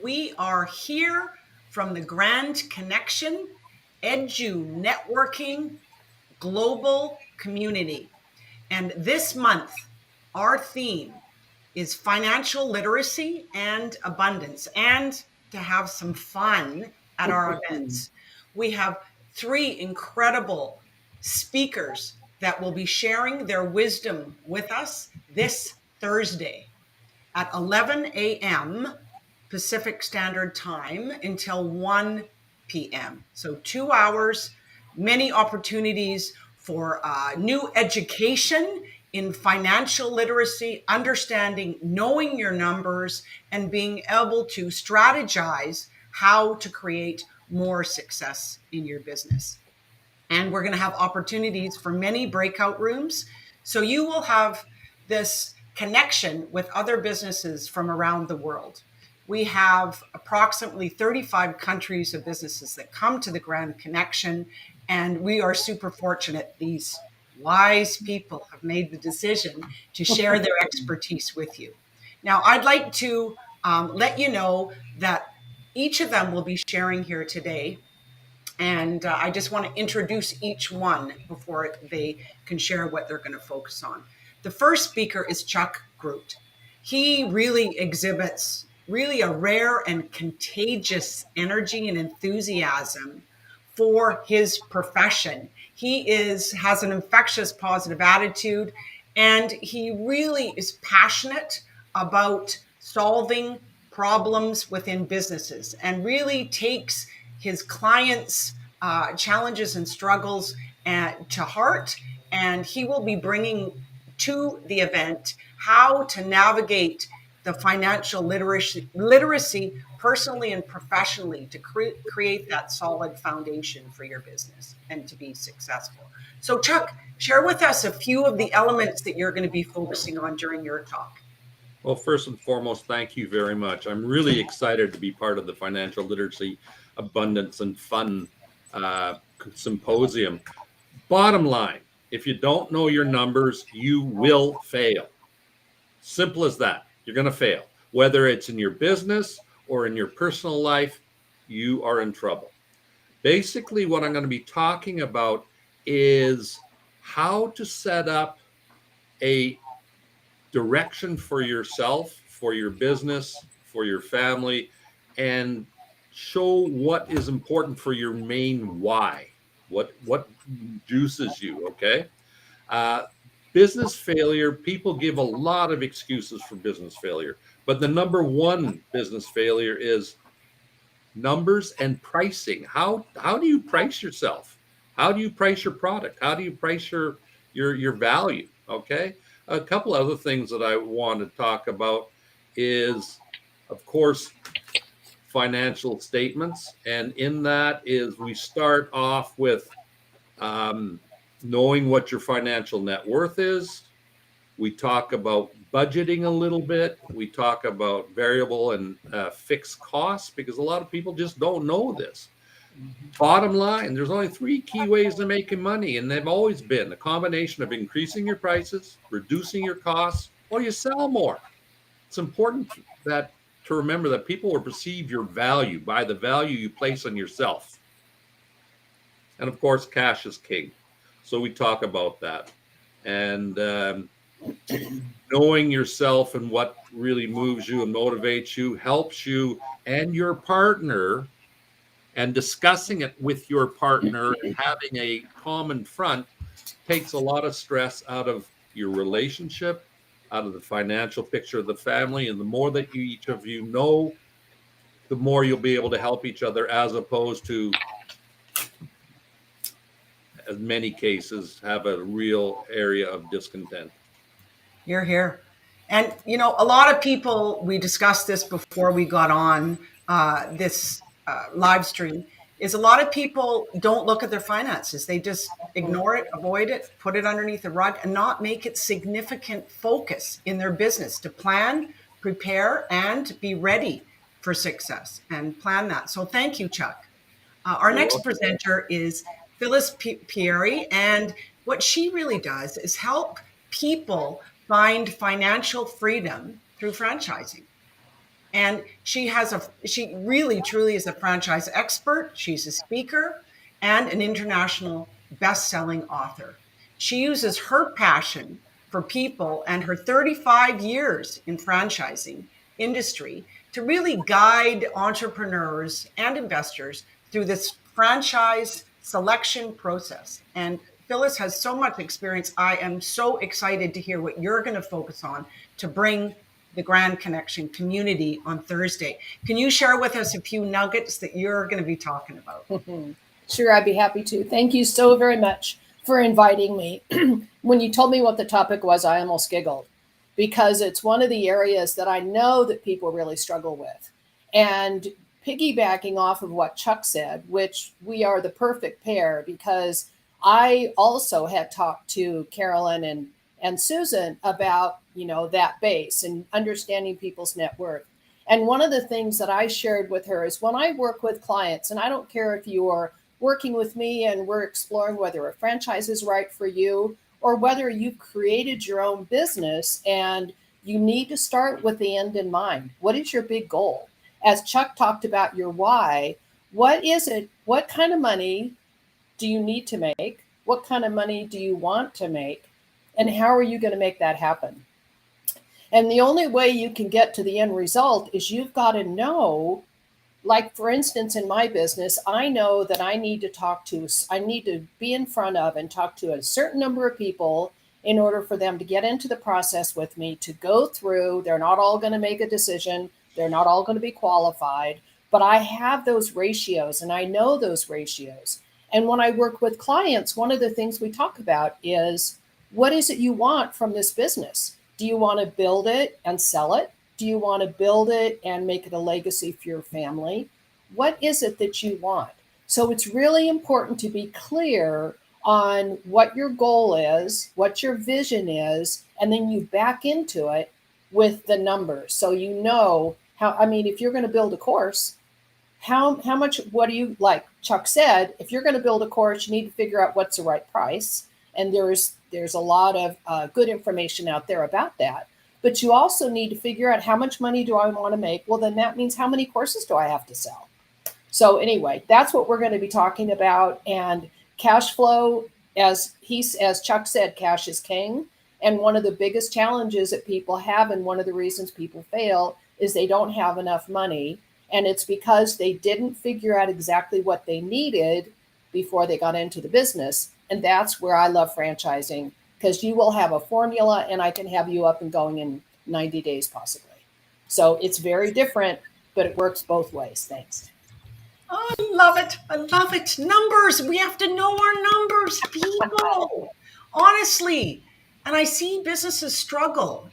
We are here from the Grand Connection EDUnetworking Global Community. And this month, our theme is financial literacy and abundance, and to have some fun at our events. We have three incredible speakers that will be sharing their wisdom with us this Thursday at 11 a.m. Pacific Standard Time until 1 p.m. So 2 hours, many opportunities for new education in financial literacy, understanding, knowing your numbers, and being able to strategize how to create more success in your business. And we're going to have opportunities for many breakout rooms. So you will have this connection with other businesses from around the world. We have approximately 35 countries of businesses that come to the Grand Connection, and we are super fortunate. These wise people have made the decision to share their expertise with you. Now, I'd like to let you know that each of them will be sharing here today. And I just want to introduce each one before they can share what they're going to focus on. The first speaker is Chuck Groot. He really exhibits really a rare and contagious energy and enthusiasm for his profession. He has an infectious positive attitude, and he really is passionate about solving problems within businesses and really takes his clients' challenges and struggles to heart. And he will be bringing to the event how to navigate the financial literacy personally and professionally to create that solid foundation for your business and to be successful. So Chuck, share with us a few of the elements that you're going to be focusing on during your talk. Well, first and foremost, thank you very much. I'm really excited to be part of the Financial Literacy, Abundance, and Fun Symposium. Bottom line, if you don't know your numbers, you will fail. Simple as that. You're going to fail. Whether it's in your business or in your personal life, you are in trouble. Basically, what I'm going to be talking about is how to set up a direction for yourself, for your business, for your family, and show what is important for your main why, what juices you, okay? Business failure, people give a lot of excuses for business failure, but the number one business failure is numbers and pricing. How do you price yourself? How do you price your product? How do you price your value? Okay. A couple other things that I want to talk about is, of course, financial statements. And in that is we start off with knowing what your financial net worth is. We talk about budgeting a little bit. We talk about variable and fixed costs because a lot of people just don't know this. Bottom line, there's only three key ways to making money, and they've always been a combination of increasing your prices, reducing your costs, or you sell more. It's important to remember that people will perceive your value by the value you place on yourself. And of course, cash is king. So we talk about that. And knowing yourself and what really moves you and motivates you helps you and your partner, and discussing it with your partner and having a common front takes a lot of stress out of your relationship, out of the financial picture of the family. And the more that each of you know, the more you'll be able to help each other, as opposed to, in many cases, have a real area of discontent. You're here. And, a lot of people, we discussed this before we got on this live stream, is a lot of people don't look at their finances. They just ignore it, avoid it, put it underneath the rug, and not make it significant focus in their business to plan, prepare, and be ready for success and plan that. So thank you, Chuck. Our next presenter is Phyllis Pierre, and what she really does is help people find financial freedom through franchising. And she really truly is a franchise expert. She's a speaker and an international best-selling author. She uses her passion for people and her 35 years in franchising industry to really guide entrepreneurs and investors through this franchise selection process. And Phyllis has so much experience. I am so excited to hear what you're going to focus on to bring the Grand Connection community on Thursday. Can you share with us a few nuggets that you're going to be talking about? Sure, I'd be happy to. Thank you so very much for inviting me. When you told me what the topic was, I almost giggled because it's one of the areas that I know that people really struggle with. And piggybacking off of what Chuck said, which we are the perfect pair, because I also had talked to Carolyn and Susan about, that base and understanding people's net worth. And one of the things that I shared with her is when I work with clients, and I don't care if you are working with me and we're exploring whether a franchise is right for you or whether you've created your own business and you need to start with the end in mind. What is your big goal? As Chuck talked about your why, what is it? What kind of money do you need to make? What kind of money do you want to make? And how are you going to make that happen? And the only way you can get to the end result is you've got to know, like, for instance, in my business, I know that I need to be in front of and talk to a certain number of people in order for them to get into the process with me, to go through. They're not all going to make a decision. They're not all going to be qualified, but I have those ratios and I know those ratios. And when I work with clients, one of the things we talk about is, what is it you want from this business? Do you want to build it and sell it? Do you want to build it and make it a legacy for your family? What is it that you want? So it's really important to be clear on what your goal is, what your vision is, and then you back into it with the numbers. So you know how, if you're going to build a course, how much, what do you, like Chuck said, if you're going to build a course, you need to figure out what's the right price. And there's a lot of good information out there about that. But you also need to figure out how much money do I want to make? Well, then that means how many courses do I have to sell? So anyway, that's what we're going to be talking about. And cash flow, as Chuck said, cash is king. And one of the biggest challenges that people have, and one of the reasons people fail, is they don't have enough money. And it's because they didn't figure out exactly what they needed before they got into the business. And that's where I love franchising, because you will have a formula and I can have you up and going in 90 days possibly. So it's very different, but it works both ways. Thanks. Oh, I love it. I love it. Numbers. We have to know our numbers, people. Honestly. And I see businesses struggle,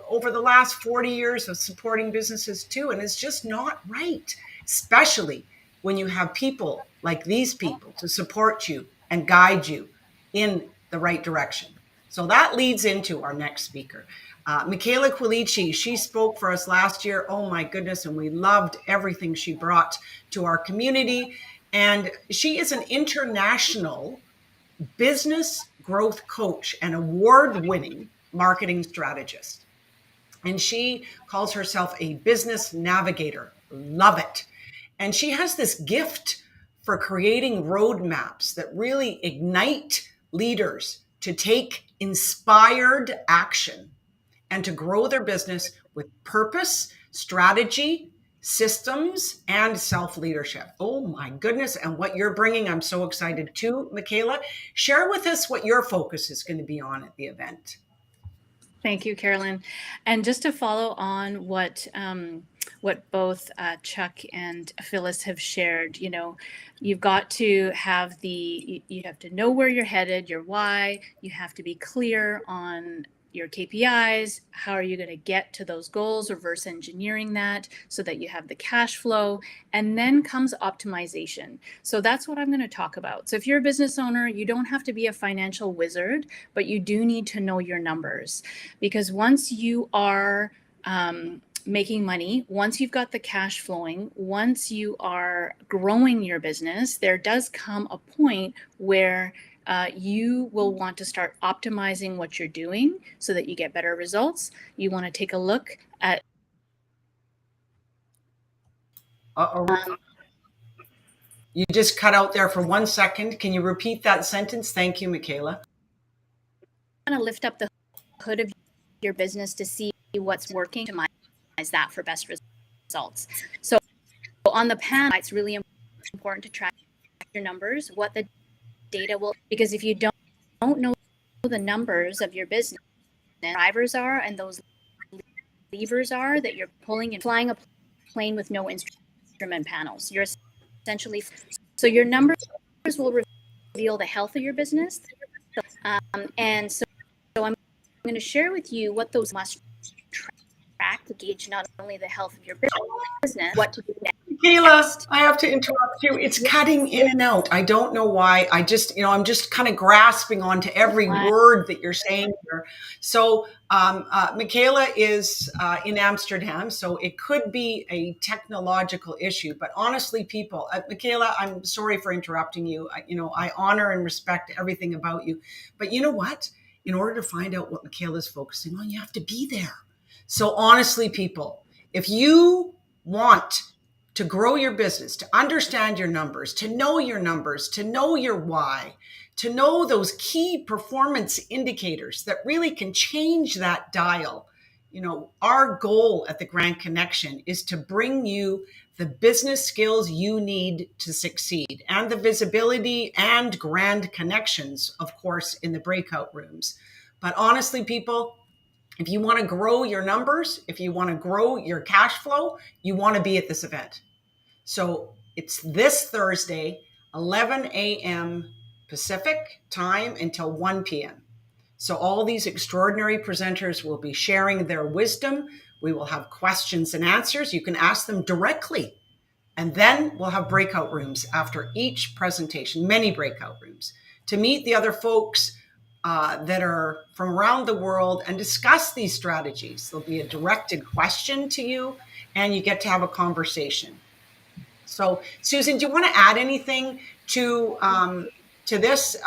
over the last 40 years of supporting businesses too. And it's just not right, especially when you have people like these people to support you and guide you in the right direction. So that leads into our next speaker. Michaela Quilici, she spoke for us last year. Oh my goodness. And we loved everything she brought to our community. And she is an international business growth coach and award-winning marketing strategist. And she calls herself a business navigator. Love it. And she has this gift for creating roadmaps that really ignite leaders to take inspired action and to grow their business with purpose, strategy, systems, and self-leadership. Oh my goodness. And what you're bringing, I'm so excited too, Michaela. Share with us what your focus is going to be on at the event. Thank you, Carolyn. And just to follow on what both Chuck and Phyllis have shared, you've got to have you have to know where you're headed, your why. You have to be clear on your KPIs. How are you going to get to those goals, reverse engineering that so that you have the cash flow, and then comes optimization. So that's what I'm going to talk about. So if you're a business owner, you don't have to be a financial wizard, but you do need to know your numbers, because once you are making money, once you've got the cash flowing, once you are growing your business, there does come a point where you will want to start optimizing what you're doing so that you get better results. You want to take a look at Uh-oh. You just cut out there for 1 second. Can you repeat that sentence? Thank you, Michaela. Want to lift up the hood of your business to see what's working, to optimize that for best results. So on the panel, it's really important to track your numbers, what the data will, because if you don't know the numbers of your business, drivers are, and those levers are that you're pulling and flying a plane with no instrument panels. You're essentially, so your numbers will reveal the health of your business. And so I'm going to share with you what those must track to gauge not only the health of your business, what to do next. Michaela, I have to interrupt you. It's cutting in and out. I don't know why. I'm just kind of grasping onto every word that you're saying here. So Michaela is in Amsterdam, so it could be a technological issue. But honestly, people, Michaela, I'm sorry for interrupting you. I honor and respect everything about you. But you know what? In order to find out what Michaela's focusing on, you have to be there. So honestly, people, if you want to grow your business, to understand your numbers, to know your why, to know those key performance indicators that really can change that dial. Our goal at the Grand Connection is to bring you the business skills you need to succeed and the visibility and grand connections, of course, in the breakout rooms. But honestly, people, if you want to grow your numbers, if you want to grow your cash flow, you want to be at this event. So it's this Thursday, 11 a.m. Pacific time until 1 p.m. So all these extraordinary presenters will be sharing their wisdom. We will have questions and answers. You can ask them directly. And then we'll have breakout rooms after each presentation, many breakout rooms, to meet the other folks that are from around the world and discuss these strategies. There'll be a directed question to you, and you get to have a conversation. So, Susan, do you want to add anything to this?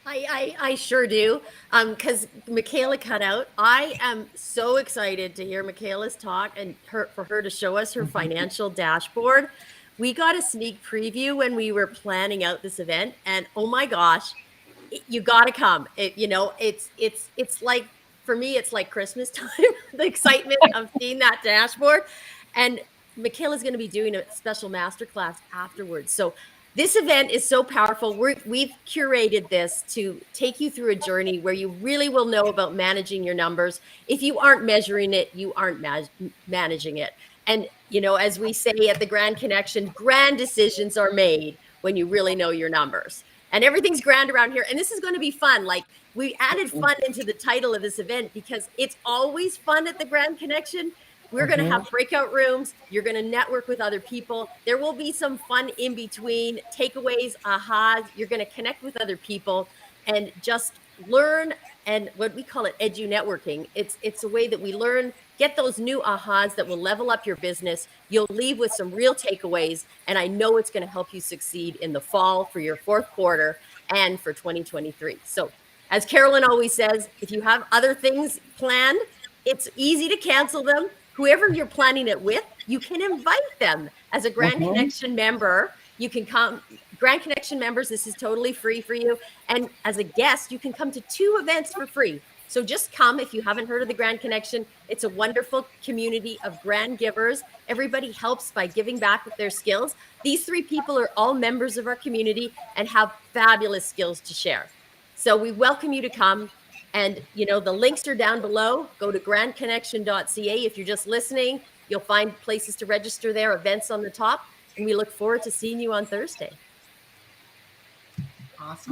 I sure do, because Michaela cut out. I am so excited to hear Michaela's talk and for her to show us her financial dashboard. We got a sneak preview when we were planning out this event, and oh my gosh, you got to come. It's like, for me, it's like Christmas time. The excitement of seeing that dashboard, and Michaela's going to be doing a special masterclass afterwards. So this event is so powerful. We've curated this to take you through a journey where you really will know about managing your numbers. If you aren't measuring it, you aren't managing it. And, as we say at the Grand Connection, grand decisions are made when you really know your numbers. And everything's grand around here. And this is going to be fun. Like, we added fun into the title of this event because it's always fun at the Grand Connection. We're going to have breakout rooms. You're going to network with other people. There will be some fun in between, takeaways, ahas. You're going to connect with other people and just learn. And what we call it EDUnetworking. It's a way that we learn, get those new ahas that will level up your business. You'll leave with some real takeaways. And I know it's going to help you succeed in the fall for your fourth quarter and for 2023. So as Carolyn always says, if you have other things planned, it's easy to cancel them. Whoever you're planning it with, you can invite them as a Grand Connection member. You can come, Grand Connection members, this is totally free for you. And as a guest, you can come to 2 events for free. So just come if you haven't heard of the Grand Connection. It's a wonderful community of grand givers. Everybody helps by giving back with their skills. These 3 people are all members of our community and have fabulous skills to share. So we welcome you to come. And, the links are down below. Go to grandconnection.ca. If you're just listening, you'll find places to register there, events on the top. And we look forward to seeing you on Thursday. Awesome.